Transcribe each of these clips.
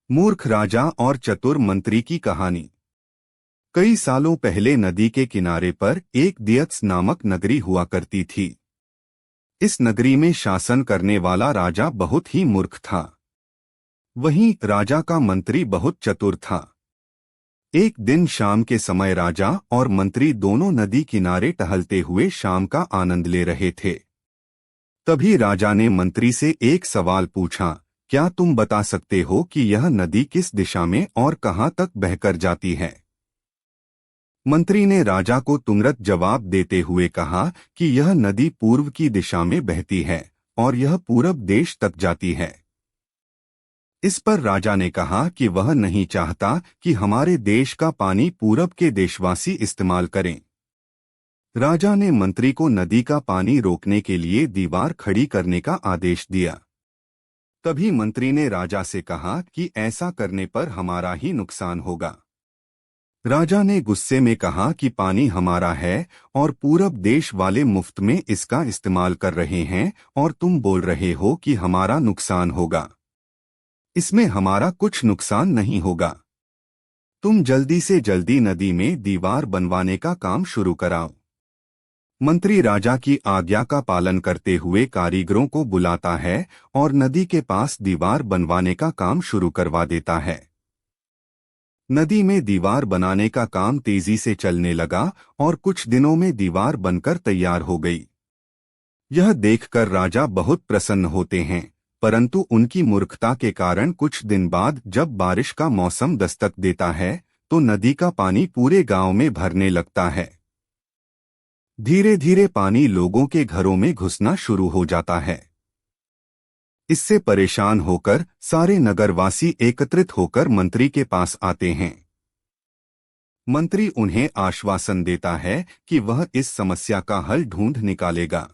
मूर्ख राजा और चतुर मंत्री की कहानी। कई सालों पहले नदी के किनारे पर एक दियत्स नामक नगरी हुआ करती थी। इस नगरी में शासन करने वाला राजा बहुत ही मूर्ख था। वहीं राजा का मंत्री बहुत चतुर था। एक दिन शाम के समय राजा और मंत्री दोनों नदी किनारे टहलते हुए शाम का आनंद ले रहे थे। तभी राजा ने मंत्री से एक सवाल पूछा, क्या तुम बता सकते हो कि यह नदी किस दिशा में और कहां तक बहकर जाती है? मंत्री ने राजा को तुरंत जवाब देते हुए कहा कि यह नदी पूर्व की दिशा में बहती है और यह पूरब देश तक जाती है। इस पर राजा ने कहा कि वह नहीं चाहता कि हमारे देश का पानी पूरब के देशवासी इस्तेमाल करें। राजा ने मंत्री को नदी का पानी रोकने के लिए दीवार खड़ी करने का आदेश दिया। तभी मंत्री ने राजा से कहा कि ऐसा करने पर हमारा ही नुकसान होगा। राजा ने गुस्से में कहा कि पानी हमारा है और पूरब देश वाले मुफ्त में इसका इस्तेमाल कर रहे हैं और तुम बोल रहे हो कि हमारा नुकसान होगा। इसमें हमारा कुछ नुकसान नहीं होगा। तुम जल्दी से जल्दी नदी में दीवार बनवाने का काम शुरू कराओ। मंत्री राजा की आज्ञा का पालन करते हुए कारीगरों को बुलाता है और नदी के पास दीवार बनवाने का काम शुरू करवा देता है। नदी में दीवार बनाने का काम तेजी से चलने लगा और कुछ दिनों में दीवार बनकर तैयार हो गई। यह देखकर राजा बहुत प्रसन्न होते हैं, परंतु उनकी मूर्खता के कारण कुछ दिन बाद जब बारिश का मौसम दस्तक देता है तो नदी का पानी पूरे गांव में भरने लगता है। धीरे धीरे पानी लोगों के घरों में घुसना शुरू हो जाता है। इससे परेशान होकर सारे नगरवासी एकत्रित होकर मंत्री के पास आते हैं। मंत्री उन्हें आश्वासन देता है कि वह इस समस्या का हल ढूंढ निकालेगा।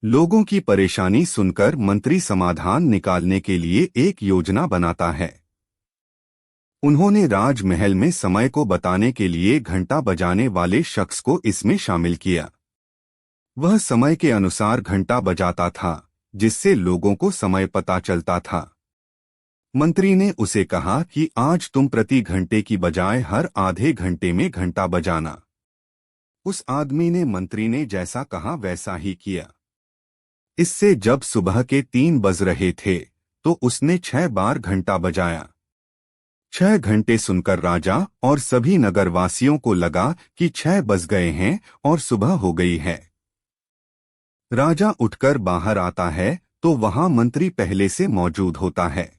लोगों की परेशानी सुनकर मंत्री समाधान निकालने के लिए एक योजना बनाता है। उन्होंने राजमहल में समय को बताने के लिए घंटा बजाने वाले शख्स को इसमें शामिल किया। वह समय के अनुसार घंटा बजाता था, जिससे लोगों को समय पता चलता था। मंत्री ने उसे कहा कि आज तुम प्रति घंटे की बजाय हर आधे घंटे में घंटा बजाना। उस आदमी ने मंत्री ने जैसा कहा वैसा ही किया। इससे जब सुबह के 3 बज रहे थे तो उसने 6 बार घंटा बजाया। 6 घंटे सुनकर राजा और सभी नगरवासियों को लगा कि 6 बज गए हैं और सुबह हो गई है। राजा उठकर बाहर आता है तो वहां मंत्री पहले से मौजूद होता है।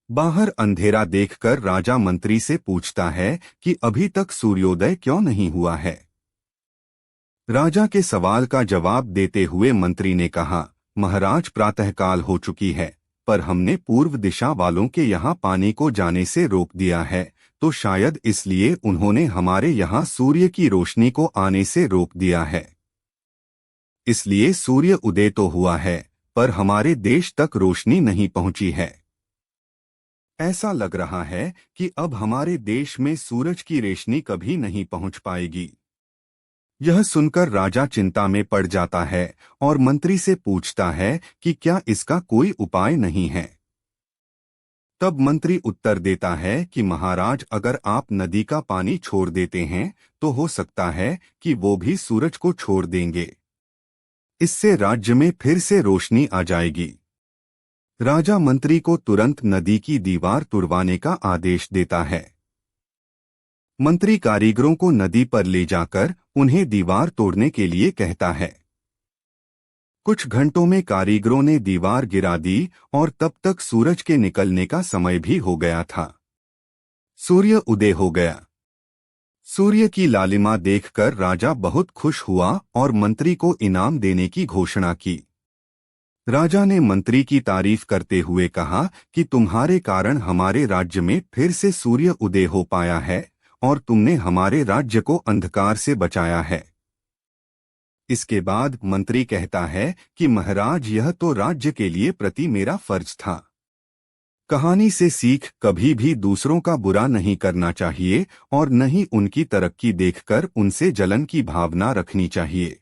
बाहर अंधेरा देखकर राजा मंत्री से पूछता है कि अभी तक सूर्योदय क्यों नहीं हुआ है। राजा के सवाल का जवाब देते हुए मंत्री ने कहा, महाराज प्रातःकाल हो चुकी है, पर हमने पूर्व दिशा वालों के यहाँ पानी को जाने से रोक दिया है, तो शायद इसलिए उन्होंने हमारे यहाँ सूर्य की रोशनी को आने से रोक दिया है। इसलिए सूर्य उदय तो हुआ है, पर हमारे देश तक रोशनी नहीं पहुंची है। ऐसा लग रहा है कि अब हमारे देश में सूरज की रोशनी कभी नहीं पहुंच पाएगी। यह सुनकर राजा चिंता में पड़ जाता है और मंत्री से पूछता है कि क्या इसका कोई उपाय नहीं है। तब मंत्री उत्तर देता है कि महाराज, अगर आप नदी का पानी छोड़ देते हैं तो हो सकता है कि वो भी सूरज को छोड़ देंगे। इससे राज्य में फिर से रोशनी आ जाएगी। राजा मंत्री को तुरंत नदी की दीवार तुड़वाने का आदेश देता है। मंत्री कारीगरों को नदी पर ले जाकर उन्हें दीवार तोड़ने के लिए कहता है। कुछ घंटों में कारीगरों ने दीवार गिरा दी और तब तक सूरज के निकलने का समय भी हो गया था। सूर्य उदय हो गया। सूर्य की लालिमा देखकर राजा बहुत खुश हुआ और मंत्री को इनाम देने की घोषणा की। राजा ने मंत्री की तारीफ करते हुए कहा कि तुम्हारे कारण हमारे राज्य में फिर से सूर्य उदय हो पाया है और तुमने हमारे राज्य को अंधकार से बचाया है। इसके बाद मंत्री कहता है कि महाराज, यह तो राज्य के लिए प्रति मेरा फर्ज था। कहानी से सीख, कभी भी दूसरों का बुरा नहीं करना चाहिए और न ही उनकी तरक्की देखकर उनसे जलन की भावना रखनी चाहिए।